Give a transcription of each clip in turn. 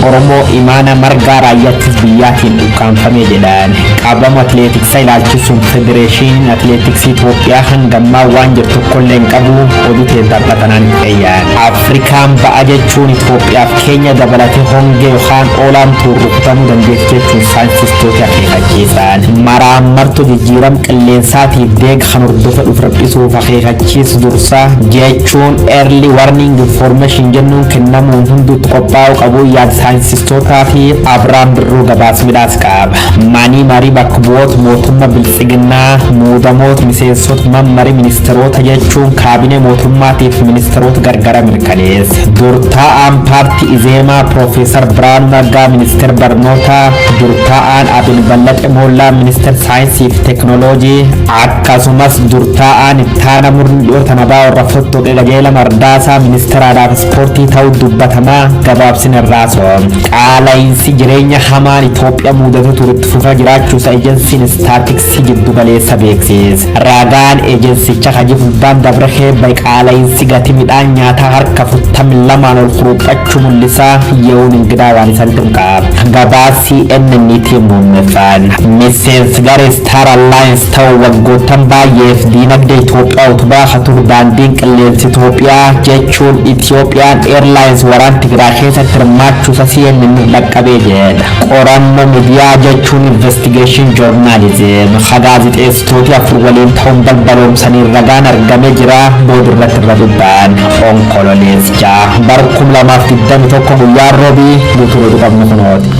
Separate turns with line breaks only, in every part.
Oromoo Imaana Margaa raayyaattis biyyaatiin ukkaanfame jedhan. Qaabama atileetiksii ilaalchisuun federeeshiniin atileetiksii Itoophiyaa hangammaa waan jirtu tokkollee hin qabu oduu teentaadhatanaan qeeyyan. Afrikaan ba'a jechuun Itoophiyaaf keenya dabalatee hongee yookaan olaantuu rukutamuu dandeessu jechuun saayintistoota akeekachiisan. Maraamartuu jijjiirama qilleensaatiif deega kan hordofa dhufu raphisuuf akeekachiisu dursa jechuun early warning information jennuun kennamuun hunduutti qophaa'uu qabu yaada saayinistootaa fi Abiraam Birruu gabaasmiidhaas qaba. Manii marii bakka bu'oota mootummaa biltsiginnaa muudamoota miseensota mammarii ministeerota jechuun kaabinee mootummaatiif ministeerota gargara mirkaneessa. Durtaa'aan paartii Izeemaa Piroofeesar Biraanuu Naggaa ministeera barnootaa, durtaa'aan Abil Ballaxee Moollaa ministeera saayinsii fi teekinooloojii akkasumas durtaa'aan ittaana murni dhiyoota nabaa warra fottoqee qajeela Mardaasaa ministeera aadaa fi ispoortii ta'uu dubbatamaa gabaabsin irraa soom. Qaala'insi jireenya hamaan Itoophiyaa mudatu turutti fufaa jiraachuusa ejensiin istaatiksii giddu galeessa beeksisa. Ragaan ejensicha kajifubbaan dabre heebbay qaala'insi gatii midhaan nyaataa harka 42 ol furuuphachuu mul'isaa ye'uun ingidaa waan isaan qaba. Gabaasii NNT muummeffaan. Miseensi garee Star Alliance ta'uu waggoottan baay'eef diinagdee Itoophiyaa utubaa haturu daandiin qilleensa Itoophiyaa jechuun Ethiopian Airlines waraan Tigraay keessatti hirmaachuusa CNN laqqabee jedha. Qorannoo miidiyaa jechuun investigation journalism gaazexeessitooti afur waliin ta'uun balbaloomsanii ragaan argamee jira boodirratti irra dubbaan. Onkololeessa bara 2021 guyyaa roobii guutuu qabnu kunooti.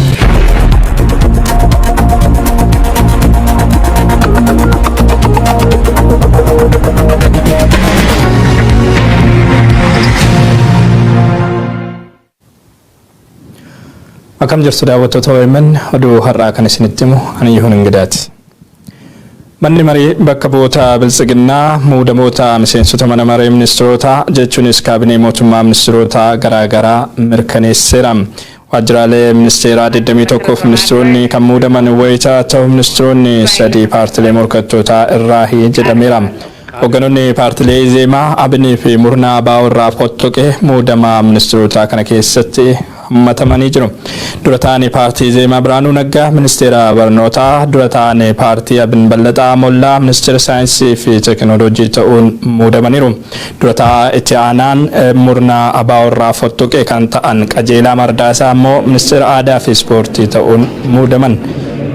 Akkam jirtu daawwattoota OMN oduu har'aa kan isinitti himu ani Yihuun Ingidaati. Manni marii bakka bu'oota biltsiginnaa muudamoota miseensota mana maree ministeerotaa jechuunis kaabinee mootummaa ministeerotaa garaagaraa mirkaneesseera. Waajjiraalee ministeeraa 21 fi ministeeronni kan muudaman wayitaa ta'u ministeeronni 3 paartilee morkattootaa irraa jedhameera. Hogganoonni paartilee Izeemaa, Abinii fi Murnaa Abaa irraa fottoqee muudamaa ministeerotaa kana keessatti hammatamanii jiru. Dura taa'anii paartii Izeemaa Biraanuu Naggaa ministeera barnootaa, dura taa'anii paartii Abil Ballaxee Moollaa ministeera saayinsii fi teekinooloojii ta'uun muudamaniiru. Dura taa'aa itti aanaan Murnaa Abaa irraa fottoqee kan ta'an Qajeelaa Mardaasaa immoo ministeera aadaa fi ispoortii ta'uun muudaman.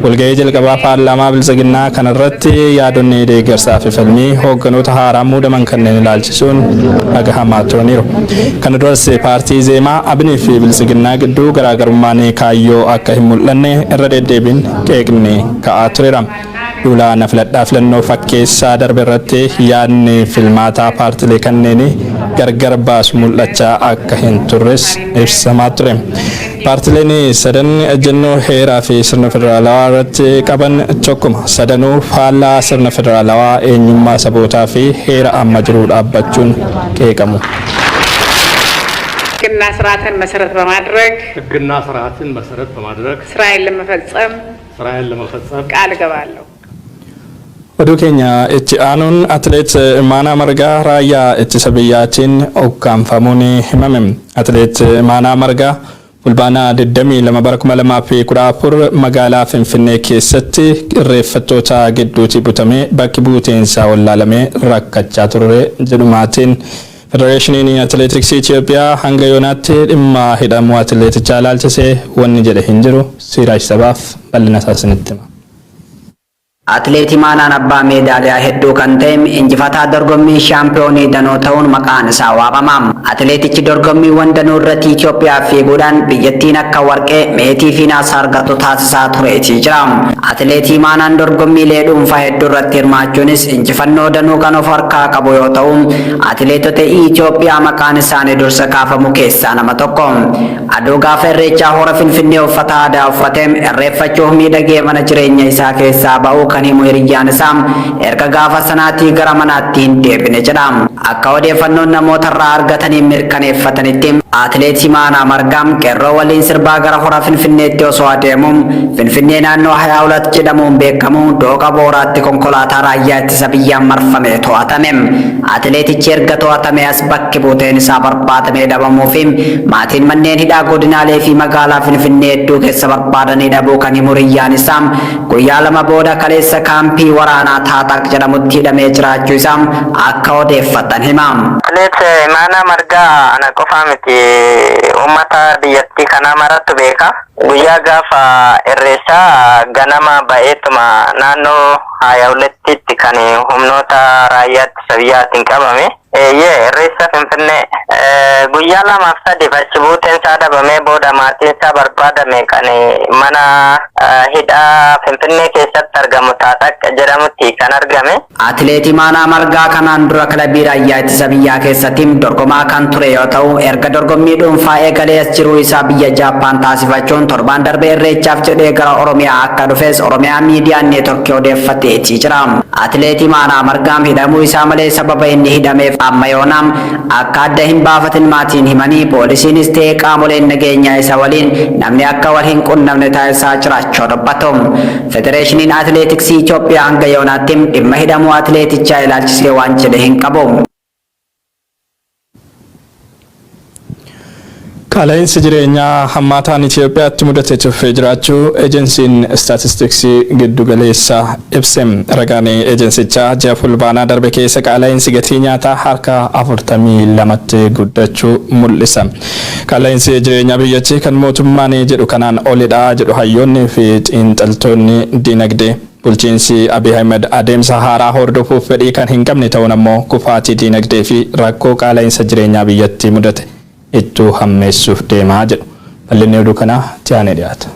Walgahii jalqabaa paarlaamaa biltsiginnaa kanarratti yaadonni deeggarsaa fi falmii hoogganoota haaraa muudaman kanneen ilaalchisuun dhagahamaa turaniiru. Kana duras paartii Izeemaa, Abinii fi biltsiginnaa gidduu garaagarummaan kaayyoo akka hin mul'anne irra deddeebiin qeeqni ka'aa tureera. Duula filadhaa filannoo fakkeessaa darbe irratti yaadni filmaataa paartilee kanneen gargar baasu mul'achaa akka hin turres ibsamaa ture. Paartileen sadan ejjennoo heeraa fi sirna federaalawaa irratti qaban tokkuma. Sadanuu faallaa sirna federaalawaa eenyummaa sabootaa fi heera amma jiru dhaabbachuun qeeqamu.
ሕግና ስርዓትን መሰረት በማድረግ ስራዬን ለመፈጸም ቃል እገባለሁ።
Oduu keenya itti aanuun atileet Imaanaa Margaa raayyaa ittisa biyyaatiin ukkaanfamuun himame. Atileet Imaanaa Margaa fulbaana 22 bara 2014 magaalaa Finfinnee keessatti irreeffattoota gidduutti butamee bakki buuteensaa wallaalamee rakkachaa ture jedhumaatiin Federeeshiniin Atileetiksii Itoophiyaa hanga yoonaatti dhimma hidhamuu atileetichaa ilaalchisee wanni jedhe hin jiru. Siiraaj sabaaf bal'ina isaa isinitti hima.
Atileet Imaanaan abbaa meedaaliyaa hedduu kan ta'e injifataa dorgommii shaampiyoonii danuu ta'uun maqaan isaa waamama. Atileetichi dorgommiiwwan danuu irratti Itoophiyaa fiiguudhaan biyyattiin akka warqee, meetii fi naasa argatu taasisaa tureetii jira. Atileet Imaanaan dorgommiilee dhuunfaa hedduu irratti hirmaachuunis injifannoo danuu kan of harkaa qabu yoo ta'u, atileetota Itoophiyaa maqaan isaanii dursa kaafamu keessaa nama tokko. Aduu gaafa irreechaa hora Finfinnee uffata aadaa uffatee irreeffachuuf miidhagee mana jireenya isaa keessaa ba'uu kan himu hiriyyaan isaa erga gaafa sanaatii gara manaatti hin deebine jedha. Akka odeeffannoon namoota irraa argatanii mirkaneeffatanitti atileet Imaanaa Margaam qeerroo waliin sirbaa gara hora Finfinneetti osoo adeemu Finfinnee naannoo 22 jedhamuun beekamu dooqa booraatti konkolaataa raayyaa ittisa biyyaan marfamee to'atame. Atileetichi erga to'atame as bakki buuteen isaa barbaadamee dhabamuu fi maatiin manneen hidhaa godinaalee fi magaalaa Finfinnee hedduu keessa barbaadanii dhabuu kan himu hiriyyaan isaa guyyaa lama booda kaleessa kaampii waraanaa Taataaq jedhamutti hidhamee jiraachuu isaa akka odeeffatan hima.
Atileet Imaanaa Margaa ana qofaa miti uummata biyyattii kanaa marattu beeka. Guyyaa gaafa irreechaa ganama ba'eetuma naannoo 22tti kan humnoota raayyaa ittisa biyyaatiin qabame. Irreecha Finfinnee guyyaa lamaaf sadii achi buuteen isaa dhabamee booda maatiin isaa barbaadame kan mana hidhaa Finfinnee keessatti argamu Taataaq jedhamutti kan argame.
Atileet Imaanaa Margaa kanaan dura kilabii raayyaa ittisa biyyaa keessatti dorgomaa kan ture yoo ta'u erga dorgommii dhuunfaa eegalee as jiruu isaa biyya Jaappaan taasifachuun torban darbee irreechaaf jedhee gara Oromiyaa akka dhufes Oromiyaa miidiyaa neetworkii odeeffateetii jira. Atileet Imaanaa Margaam hidhamuu isaa malee sababa inni hidhameef amma yoonam akka adda hin baafatin maatiin himanii poolisiinis ta'ee qaamoleen nageenyaa isa waliin namni akka wal hin qunnamne taasisaa jiraachuu dubbatu. Federeeshiniin Atileetiksii Itoophiyaa hanga yoonaatti dhimma hidhamuu atileetichaa ilaalchisee waan jedhe hin qabu.
Qaala'insi jireenyaa hammaataan Itoophiyaatti mudatee tuffee jiraachuu ejensiin istaatistiksii giddu galeessaa ibse. Ragaan ejensichaa ji'a fulbaanaa darbe keessa qaala'insi gatii nyaataa harka 42tti guddachuu mul'isa. Qaala'insi jireenyaa biyyattii kan mootummaan jedhu kanaan olidha jedhu hayyoonni fi xiinxaltoonni dinagdee. Bulchiinsi Abiy Ahmed adeemsa haaraa hordofuuf fedhii kan hin qabne ta'uun ammoo kufaatii dinagdee fi rakkoo qaala'insa jireenyaa biyyattii mudate ittuu hammeessuuf deemaa jedhu. Bal'inni oduu kanaa tiyaanee dhiyaata.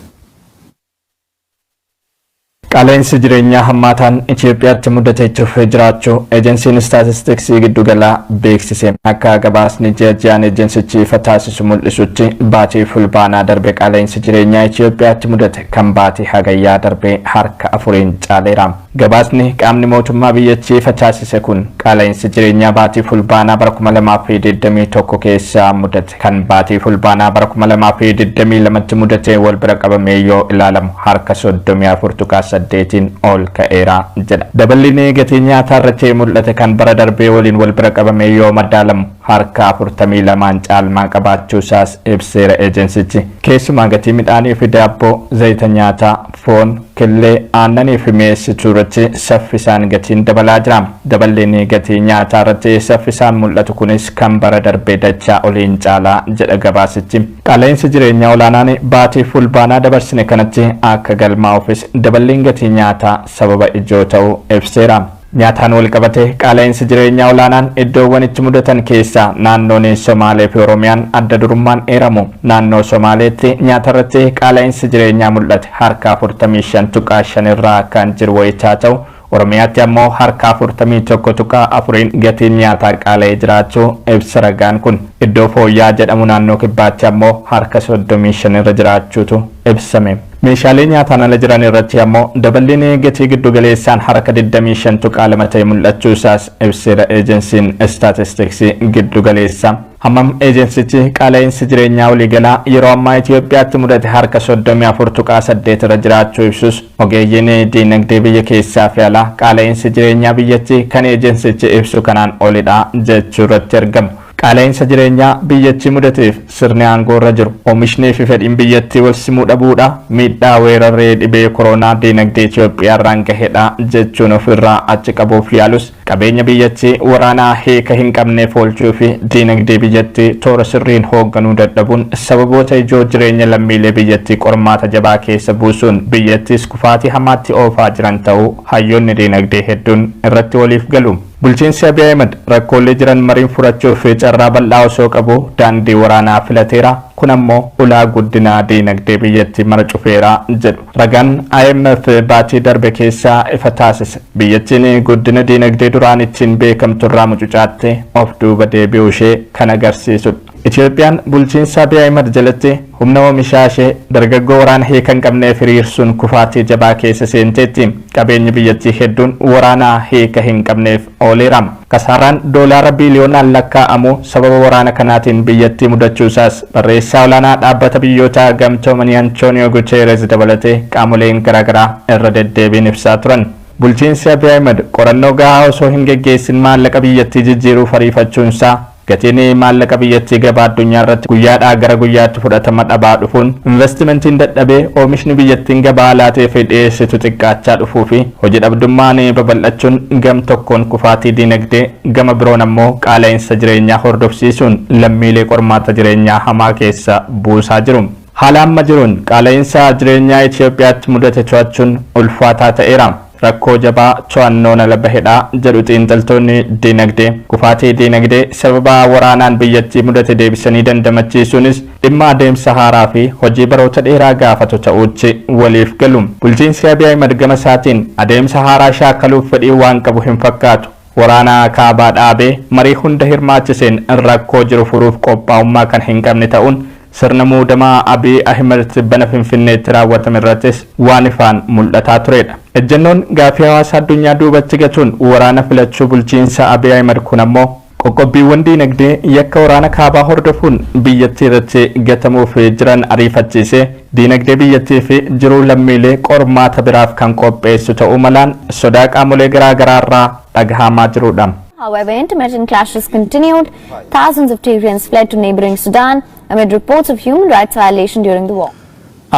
Qaala'insi jireenyaa hammaataan Itoophiyaatti mudatee tuffee jiraachuu ejensiin istaatistiksii giddugalaa beeksise. Akka gabaasni ji'aan ejensichi ifa taasisu mul'isutti baatii fulbaanaa darbe qaala'insi jireenyaa Itoophiyaatti mudate kan baatii hagayyaa darbe harka 4 caaleera. Gabaasni qaamni mootummaa biyyattii ifa taasise kun qaala'insi jireenyaa baatii fulbaanaa bara 2021 keessa mudate kan baatii fulbaanaa bara 2022tti mudate wal bira qabamee yoo ilaalamu harka 34.8 ol ka'eera jedha. Daballi gatii nyaataa irratti mul'ate kan bara darbee waliin wal bira qabamee yoo madaalamu harka 42 caalmaa qabaachuu isaas ibseera ejensichi. Keessumaa gatii midhaanii fi daabboo, zayita nyaataa, foon, killee, aannanii fi mi'eessituu irratti saffisaan gatiin dabalaa jira. Daballi gatii nyaataa irratti saffisaan mul'atu kunis kan bara darbee dachaa oliin caalaa jedha gabaasichi. Qaala'insi jireenyaa olaanaan baatii fulbaanaa dabarsine kanatti akka galmaa'uufis daballiin gatii nyaataa sababa ijoo ta'uu ibseera. Nyaataan wal qabate qaala'insi jireenyaa olaanaan iddoowwan itti mudatan keessaa naannoon Somaalee fi Oromiyaan adda durummaan eeramu. Naannoo Somaaleetti nyaata irratti qaala'insi jireenyaa mul'ate harka 45.5 irraa kan jiru wayitaa ta'u Oromiyaatti ammoo harka 41.4 gatiin nyaataa qaala'ee jiraachuu ibsa ragaan kun. Iddoo fooyyaa jedhamu naannoo kibbaatti ammoo harka 35 irra jiraachuutu ibsame. Meeshaalee nyaataan ala jiran irratti ammoo daballiin gatii giddu galeessaan harka 25 ta'e mul'achuu isaas ibseera ejensiin istaatistiksii giddu galeessaa. Hammam ejensichi qaala'insi jireenyaa waliigalaa yeroo ammaa Itoophiyaatti mudate harka 34.8 irra jiraachuu ibsus ogeeyyiin diinagdee biyya keessaa fi alaa qaala'insi jireenyaa biyyattii kan ejensichi ibsu kanaan olidha jechuu irratti argamu. Qaala'insa jireenyaa biyyattii mudateef sirni aangoo irra jiru oomishni fi fedhiin biyyattii wal simuu dhabuudha miidhaa weeraree dhibee koronaa diinagdee Itoophiyaa irraan gahedha jechuun ofirraa achi qabuuf yaalus qabeenya biyyattii waraanaa hiika hin qabneef oolchuu fi diinagdee biyyattii toora sirriin hoogganuu dadhabuun sababoota ijoo jireenya lammiilee biyyattii qormaata jabaa keessa buusuun biyyattiis kufaatii hamaatti oofaa jiran ta'uu hayyoonni diinagdee hedduun irratti waliif galu. Bulchiinsi Abiy Ahmed rakkoolee jiran mariin furachuuf carraa bal'aa osoo qabu daandii waraanaa filateera. Kun ammoo ulaa guddinaa diinagdee biyyattii mara cufeera jedhu. Ragaan IMF baatii darbe keessaa ifa taasise. Biyyattiin guddina diinagdee duraan ittiin beekamtu irraa mucucaatte of duuba deebi'uu ishee kan agarsiisudha. Itoophiyaan bulchiinsa Abiy Ahmed jalatti humna oomishaa ishee dargaggoo waraana hiikan qabnee firiirsuun kufaatii jabaa keessa seenteetti. Qabeenyi biyyattii hedduun waraana hiika hin qabneef ooleera. Kasaaraan doolaara biiliyoonaan lakkaa'amu sababa waraana kanaatiin biyyattii mudachuusaas barreessaa olaanaa dhaabbata biyyoota gamtoomanii Antonio Guterres dabalatee qaamoleen garaagaraa irra deddeebiin ibsaa turan. Bulchiinsi Abiy Ahmed qorannoo gahaa osoo hin geggeessin maallaqa biyyattii jijjiiruuf ariifachuunsaa gatiin maallaqa biyyattii gabaa addunyaa irratti guyyaadhaa gara guyyaatti fudhatama dhabaa dhufuun investimentiin dadhabee oomishni biyyattiin gabaa alaatee fi dhiyeessitu xiqqaachaa dhufuu fi hojii dhabdummaan babal'achuun gam tokkoon kufaatii dinagdee gama biroon ammoo qaala'insa jireenyaa hordofsiisuun lammiilee qormaata jireenyaa hamaa keessa buusaa jiru. Haala amma jiruun qaala'insa jireenyaa Itoophiyaatti mudate to'achuun ulfaataa ta'eera. Rakkoo jabaa to'annoon ala bahedhaa jedhu xiinxaltoonni dinagdee. Kufaatii dinagdee sababa waraanaan biyyattii mudate deebisanii dandamachiisuunis dhimma adeemsa haaraa fi hojii baroota dheeraa gaafatu ta'uutti waliif galu. Bulchiinsi Abiy Ahmed gama isaatiin adeemsa haaraa shaakaluuf fedhii waan qabu hin fakkaatu. Waraana kaabaa dhaabee marii hunda hirmaachiseen rakkoo jiru furuuf qophaa'ummaa kan hin qabne ta'uun sirna muudamaa Abiy Ahmed bana Finfinneetti raawwatame irrattis waan ifaan mul'ataa turedha. Ejjennoon gaafii hawaasa addunyaa duubatti gatuun waraana filachuu bulchiinsa Abiy Ahmed kun ammoo qoqqobbiiwwan dinagdee yakka waraana kaabaa hordofuun biyyattii irratti gatamuuf jiran ariifachiisee dinagdee biyyattii fi jiruu lammiilee qormaata biraaf kan qopheessu ta'uu malaan sodaa qaamolee garaa irraa dhagahamaa jirudha.
However, intermittent clashes continued. Thousands of Syrians fled to neighboring Sudan amid reports of human rights violation during the war.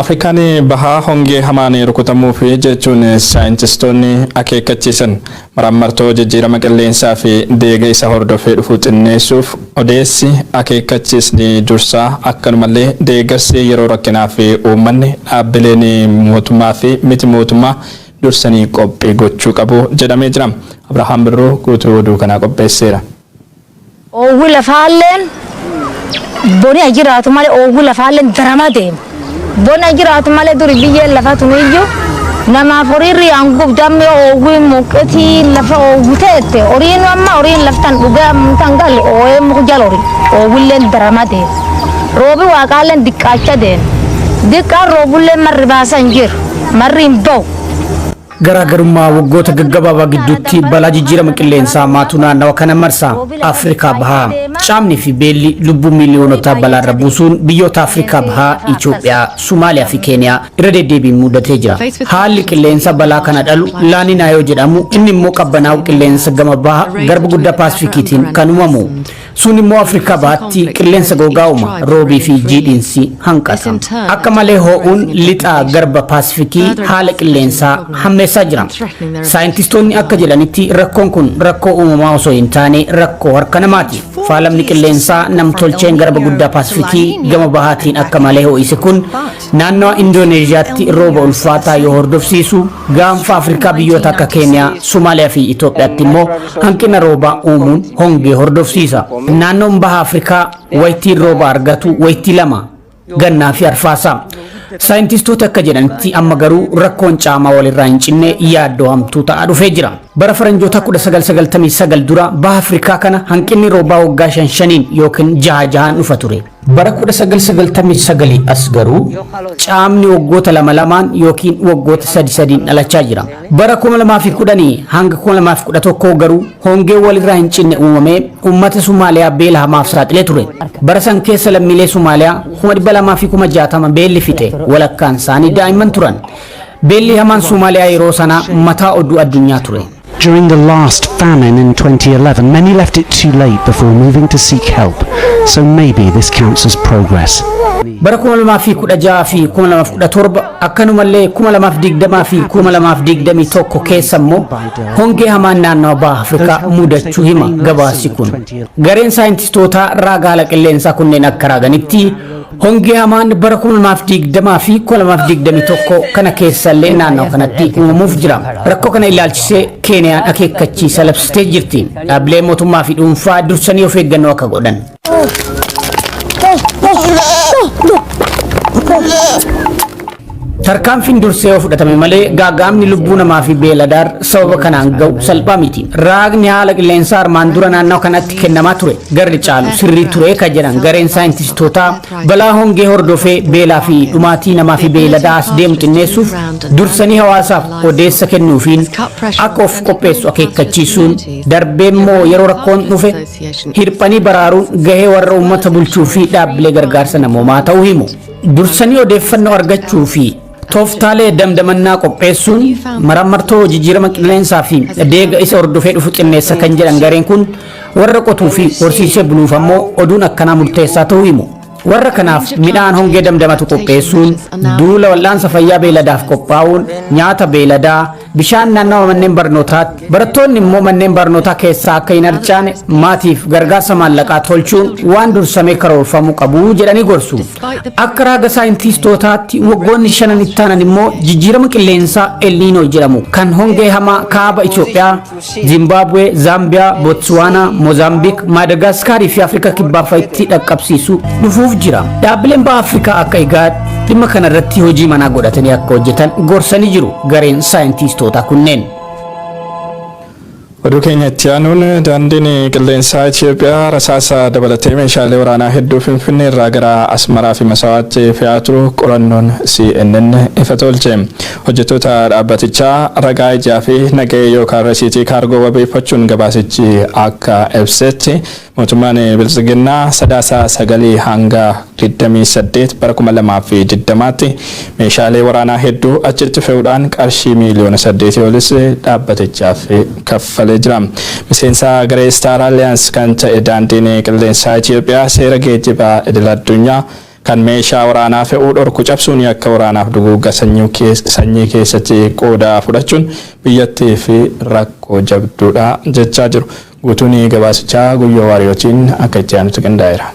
Afrikaan bahaa hongee hamaan rukutamuu fi jechuun saayintistoonni akeekkachiisan maraamartoo jijjiirama qilleensaa fi deega isa hordofee dhufu xinneessuuf odeessi akeekkachiisni dursaa akkanumallee deeggarsi yeroo rakkinaa fi uummanni dhaabbileen mootummaa fi miti mootummaa dursanii qophii gochuu qabu jedhamee jira. Abrahaam Birroo guutuu oduu kanaa qopheesseera.
Oowwi lafaalleen boni ajiraatu malee oowwi lafaalleen daramaa deema. Boni ajiraatu malee duri biyyeen lafa tuniyyuu namaaf horiirri hangub dammee oowwi muqetii lafa oowwi teette horiin amma horiin laftan dhugaa mutan galle ooyee muku jala horii oowwilleen daramaa deema. Roobi waaqaalleen diqqaacha deema. Diqqaan roobulleen marri baasan jiru marri hin ba'u.
garaagarummaa waggoota gaggabaabaa gidduutti balaa jijjiirama qilleensaa maatu naannawa kana marsaa Afrikaa bahaa caamni fi beelli lubbuu miiliyoonota balaarra buusuun biyyoota Afrikaa bahaa Itoophiyaa, Somaaliyaa fi Keeniyaa irra deddeebiin mudatee jira. Haalli qilleensa balaa kana dhalu laaninaa yoo jedhamu inni immoo qabbanaa'u qilleensa gama bahaa garba guddaa Paasifikiitiin kan uumamu. Sun immoo Afrikaa bahaatti qilleensa gogaa'uma roobii fi jiidhinsi hanqata. Akka malee hoo'uun lixaa garba Paasifikii haala qilleensaa hammeessaa jira. Saayintistoonni akka jedhanitti rakkoon kun rakkoo uumamaa osoo hin taane rakkoo harka namaati. Faalamni qilleensaa namtolcheen garba guddaa Paasifikii gama bahaatiin akka malee ho'ise kun naannoo Indooneeziyaatti rooba ulfaataa yoo hordofsiisu gaanfa Afrikaa biyyoota akka Keeniyaa, Somaaliyaa fi Itoophiyaatti immoo hanqina roobaa uumuun hongee hordofsiisa. Naannoon baha Afrikaa waytiin rooba argatu waytii lama gannaa fi arfaasaa. Saayintistoota akka jedhanitti amma garuu rakkoon caamaa walirraa hin cinne yaaddoo hamtuu ta'aa dhufee jira. Bara faranjoota 1999 dura baha Afrikaa kana hanqinni roobaa waggaa 5 yookiin 6 dhufa ture. Bara 1999 as garuu caamni waggoota 2 yookiin waggoota 3 dhalachaa jira. Bara 2010 hanga 2011 garuu hongee walirraa hin cinne uumamee uummata Somaaliyaa beela hamaaf saaxilee ture. Bara san keessa lammiilee Somaaliyaa 260 beelli fite walakkaan isaanii daa'imman turan. Beelli hamaan Somaaliyaa yeroo sana mataa oduu addunyaa ture.
During the last famine in 2011, many left it too late before moving to seek help, so maybe this counts as progress.
Bara 2016 fi 2017 akkanumallee 2020 fi 2021 keessa immoo hongee hamaan naannoo baha Afrikaa mudachuu hima gabaasi kun. Gareen saayintistootaa raagaa haala qilleensaa kunneen akka raaganitti hongee hamaan bara 2020 fi 2021 kana keessallee naannoo kanatti uumamuuf jira. Rakkoo kana ilaalchisee Keeniyaan akeekkachiisa labsitee jirti. Dhaabbilee mootummaa fi dhuunfaa dursanii of eeggannoo akka godhan. tarkaanfiin dursee of fudhatame malee gaagaamni lubbuu namaa fi beeladaar sababa kanaan ga'u salphaa miti. Raagni haala qilleensaa armaan dura naannoo kanatti kennamaa ture garri caalu sirrii ture kan jedhan gareen saayintistootaa balaa hongee hordofee beelaa fi dhumaatii namaa fi beeladaa as deemu xinneessuuf dursanii hawaasaaf odeessa kennuufiin akka of qopheessu akeekkachiisuun darbee immoo yeroo rakkoon dhufe hirphanii baraaruun gahee warra uummata bulchuu fi dhaabbilee gargaarsa namoomaa ta'uu himu. Dursanii odeeffannoo argachuu fi tooftaalee damdamannaa qopheessuun maraamartoo jijjiirama qilleensaa fi deega isa hordofee dhufu xinneessa kan jedhan gareen kun warra qotuu fi horsiisee buluuf ammoo oduun akkanaa murteessaa ta'uu himu. Warra kanaaf midhaan hongee damdamatu qopheessuun duula wal'aansa fayyaa beeladaaf qophaa'uun nyaata beeladaa bishaan naannawa manneen barnootaatti barattoonni immoo manneen barnootaa keessaa akka hin harcaane maatiif gargaarsa maallaqaa tolchuun waan dursamee karoorfamuu qabu jedhanii gorsu. Akka raaga saayintistootaatti waggoonni 5 itti aanan immoo jijjiirama qilleensaa elniinoo jedhamu kan hongee hamaa kaaba Itoophiyaa, Zimbabwee, Zaambiyaa, Botswaanaa, Moozaambiik, Maadagaskaarii fi Afrikaa kibbaa fa'itti dhaqqabsiisu dhufuuf jira. Dhaabbileen baha Afrikaa akka IGAD dhimma kana irratti hojii manaa godhatanii akka hojjetan gorsanii jiru gareen saayintistoota kunneen.
Oduu keenyatti aanuun daandiin qilleensaa Itoophiyaa rasaasa dabalatee meeshaalee waraanaa hedduu Finfinnee irraa gara Asmaraa fi Masawaatti fe'aa turu qorannoon CNN ifa tolche. Hojjettoota dhaabbatichaa ragaa ijaa fi nagahee yookaan rasiitii kaargoo wabeeffachuun gabaasichi akka ibsetti mootummaan bilisiginnaa sadaasa 9 hanga 28 bara 2020tti meeshaalee waraanaa hedduu achitti fe'uudhaan qarshii miliyoona 8 olis dhaabbatichaaf kaffalee jira. Miseensa garee Star Alliance kan ta'e daandiin qilleensaa Itoophiyaa seera geejjibaa idil addunyaa kan meeshaa waraanaa fe'uu dhorku cabsuun akka waraanaaf duguugga sanyii keessatti qooda fudhachuun biyyattiif rakkoo jabduudha jechaa jiru. Guutuun gabaasichaa Guyyoo Waariyootiin akka itti aanutti qindaa'eera.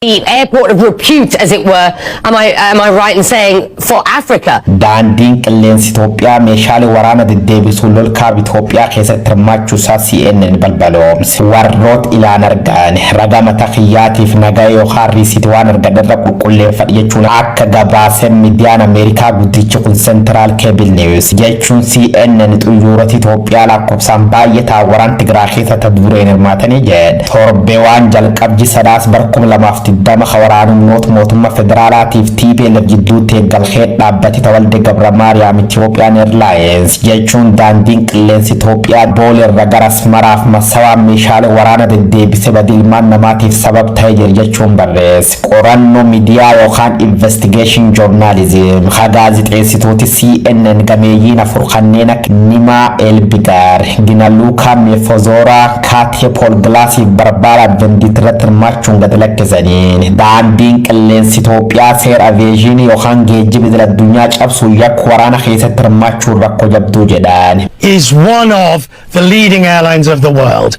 The airport of repute, as it were, am I right in saying, for Africa?
Daandiin qilleensa Itoophiyaa meeshaalee waraana deddeebisuu lolkaab Itoophiyaa keessatti hirmaachuusaa CNN balbaloomse. Warroota ilaan argan ragaa mataa xiyyaatiif nagaa yookaan riisitii waan argadarra qulqulleeffadha jechuun akka gabaaseen miidiyaan Ameerikaa guddichi kun Central Cable News jechuun CNN xuyyoorota Itoophiyaa lakkoofsaan baay'ataa waraana Tigraay keessatti dureen hirmaatanii jedhe. Torbee waan jalqabji sadaas bara 2000 dama khawaraanumnoota mootummaa federaalaatiif TPLF jidduutti eeggalhee dhaabbati Tawalde Gabra Maariyaam Ethiopian Airlines jechuun daandiin qilleensa Itoophiyaa booleerra gara Asmaraaf Masawaa meeshaalee waraana deddeebisee badilmaan namaatiif sabab ta'e jechuun barreesse. Qorannoo miidiyaa yookaan investigation journalism gaazexeessitooti CNN gameeyyiin afur kanneen akka Nimaa Elbigaar, Ginaluukaa Meefozooraa, Kaatee Poolgilaasiif Barbaara Venditirratti hirmaachuun gad lakkisanii. Daandiin qilleensa Itoophiyaa seera aviyeeshinii yookaan geejjiba idil addunyaa cabsuu yakka waraana keessatti hirmaachuun rakkoo jabduu jedhan.
Is one of the leading airlines of the world.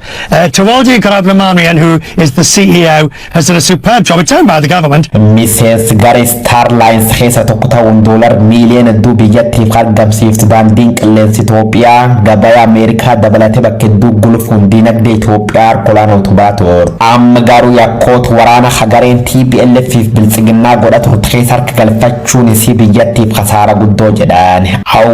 Tawalde Gabramarian, who is the CEO, has done a superb job. It's owned by the government.
Miseensi garee Starlines keessa tokko ta'uun $1 miiliyoona hedduu biyyattiif argamsiiftu daandiin qilleensa Itoophiyaa gabaa Ameerikaa dabalatee bakka hedduu gulufuun dinagdee Itoophiyaa harkolaan utubaa ture. Amma garuu yakkoota waraana hagareen TPLF fi bilisiginnaa godhatu keessa harka galfachuun isii biyyattiif khasaara guddoo jedhan.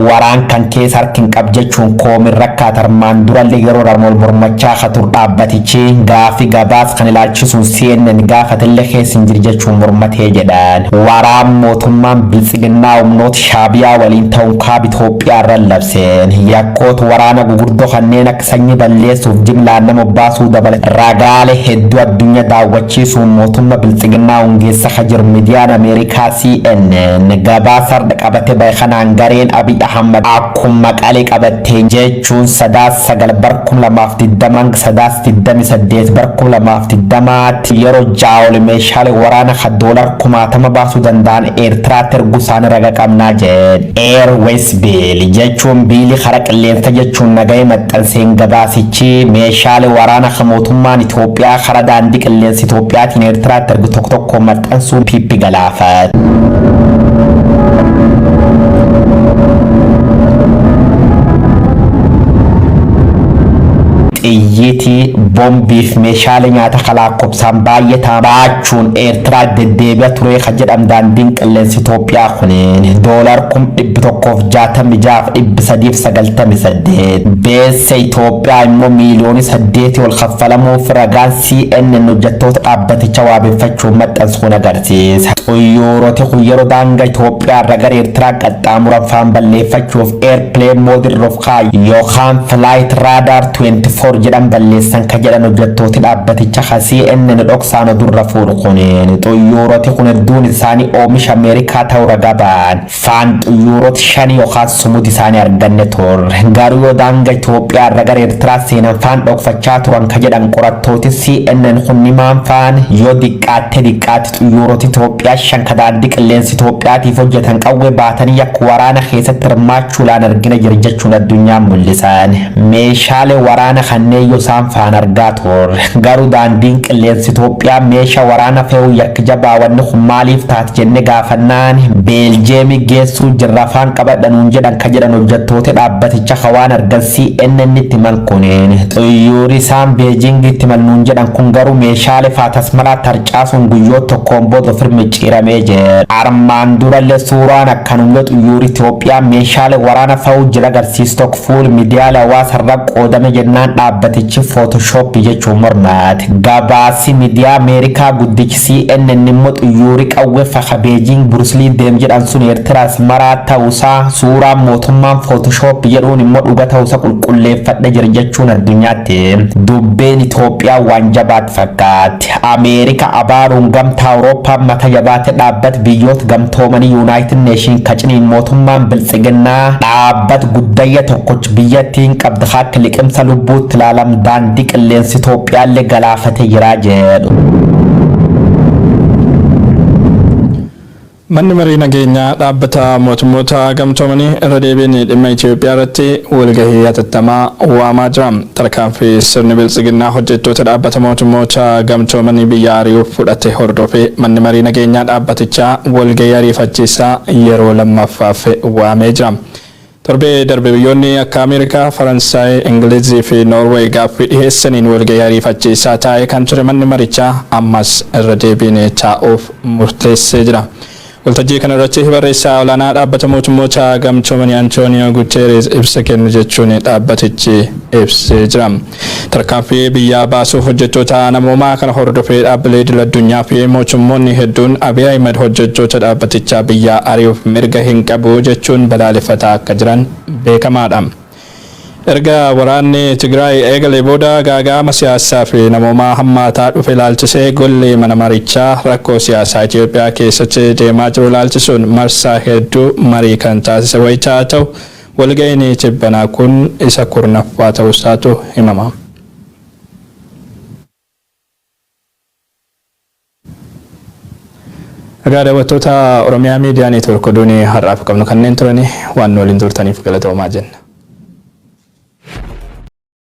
Waraan kan keessa harka hin qabjechuun koomin rakkaata armaan durallee yeroo darmool mormachaa katur dhaabbatichi gaafii gabaas kan ilaalchisuun CNN gaafatillee keessa hin jiru jechuun mormatee jedhan. Waraan mootummaan bilisiginnaa humnoota shaabiyaa waliin ta'uun kaaba Itoophiyaa irra labseen yakkoota waraana gurguddoo kanneen akka sanyii balleessuuf jimlaan nama baasuu dabalate ragaalee hedduu addunyaa daawwachiisuun mootummaa bilisiginnaa hungeessa hajir miidiyaan Ameerikaa CNN gabaasa qabate baay'inaan gareen Abiy Ahmed akkuma qalee qabatee jechuun sadaas 9 bara 2020 sadaas 28 bara 2020 yeroo jaawol meeshaalee waraana $10,000 baasuu danda'an Eertiraatti erguusaan raga qabnaa jedhe. Airways Bill jechuun biilii karaa qilleensa jechuun nagahee maxxanseen gabaasichi meeshaalee waraana mootummaan Itoophiyaa karaa daandii qilleensa Itoophiyaatiin Eertiraatti ergu tokko tokko maxxansuun piippi galaafate. xiyyiitii boombiif meeshaalee nyaata kalaaqobsaan baay'ataa baachuun eertiraa deddeebi'a ture kan jedhamu daandiin qilleensa Itoophiyaa kunniin $1,166,398 beessa Itoophiyaa immoo miiliyoonii 8 ol kaffalamuuf ragaan CNN hojjettoota dhaabbatichaa waabeffachuun maxxansuun agarsiisa. Xiyyaaroti kun yeroo daangaa Itoophiyaa irra gara eertiraa qaxxaamuran faan balleeffachuuf airplane mode of yookaan flight radar 24 jedhan balleessan kan jedhan hojjettooti dhaabbatichaa kan CNN dhoksaan odurra fuudhu kunniin xiyyaaroti kun hedduun isaanii oomisha Ameerikaa ta'uu ragaa ba'an faan xiyyaaroti 5 yookaan sumud isaanii arganne turre garuu yoo daangaa Itoophiyaa irra gara eertiraa seenan faan dhokfachaa turan kan jedhan qorattooti CNN kunnimaan faan yoo diqqaatte xiyyaaroti Itoophiyaa 5 kan daandii qilleensa Itoophiyaatiif hojjetan qawwee baatanii akka waraana keessatti hirmaachuudhaan argina jira jechuun addunyaa mul'isan meeshaalee waraana kanneen yoo isaan faan argaa turre garuu daandiin qilleensa Itoophiyaa meeshaa waraana fe'uu yakka jabaa wanni kun maaliif taate jenne gaafannaan Beeljeemii geessuu jirra faan qabadhanuun jedhan kan jedhan hojjettoota dhaabbaticha waan argan CNN itti himan kunniin xiyyaarri isaan Beejingitti malnuun jedhan kun garuu meeshaalee faatasmalaa tarcaasuun guyyoota tokkoon booda firmicciiramee jira armaan durallee suuraan akkanuma xiyyaarri Itoophiyaa meeshaalee waraana fe'uu jira agarsiistu fuul miidiyaalee hawaasarra qoodame jennaan dhaabbatichi Photoshop jechuun mormaati gabaasi miidiyaa Ameerikaa guddichi CNN immoo xiyyaarri qawwee faxa Beejing Bruslii deem jedhan sun Eertiraas maraa ta'uusaa suuraan mootummaan Photoshop jedhuun immoo dhuga ta'uusaa qulqulleeffadhe jira jechuun addunyaatti dubbeen Itoophiyaa waan jabaat fakkaatti Ameerikaa abaaruun gamtaa Awurooppaa mata jabaate dhaabbata biyyoota gamtoomanii Yuunaayitid Neeshin kaciniin mootummaan biltsiginnaa dhaabbata guddayya tokkochi biyyattiin qabda akka liqimsa lubbuutti ilaalam daandii qilleensa Itoophiyaallee galaafate jira jedhu.
Manni marii nageenyaa dhaabbata mootummoota gamtoomanii irra deebiin dhimma Itoophiyaa irratti walgahii hatattamaa waamaa jira. Tarkaanfii sirni biltsiginnaa hojjettoota dhaabbata mootummoota gamtoomanii biyya ari'uuf fudhate hordofee manni marii nageenyaa dhaabbatichaa walgahii ariifachiisaa yeroo lammaffaaf waamee jira. Torbee darbe biyyoonni akka Ameerikaa, Faransaay, Ingilizii fi Noorweey gaaffii dhiheessaniin walgahii ariifachiisaa taa'ee kan ture manni marichaa ammas irra deebiin taa'uuf murteessee jira. Waltajjii kana irratti barreessaa olaanaa dhaabbata mootummoota gamtoomanii Antooniyoo Guteeres ibsa kennu jechuun dhaabbatichi ibsee jira. Tarkaanfii biyyaa baasuuf hojjettoota namoomaa kana hordofee dhaabbilee idil addunyaa fi mootummoonni hedduun Abiy Ahmed hojjettoota dhaabbatichaa biyyaa ari'uuf mirga hin qabu jechuun balaaleffataa akka jiran beekamaadha. Erga waraanni Tigraay eegalee booda gaaga'ama siyaasaa fi namoomaa hammaataa dhufe ilaalchisee golli mana marichaa rakkoo siyaasaa Itoophiyaa keessatti deemaa jiru ilaalchisuun marsaa hedduu marii kan taasise wayitaa ta'u walga'iin tibbanaa kun isa kurnaffaa ta'uusaatu himama. Egaa daawwattoota Oromiyaa Miidiyaa Neetwoork oduun har'aaf qabnu kanneen turani waan waliin turtaniif galatoomaa jenna.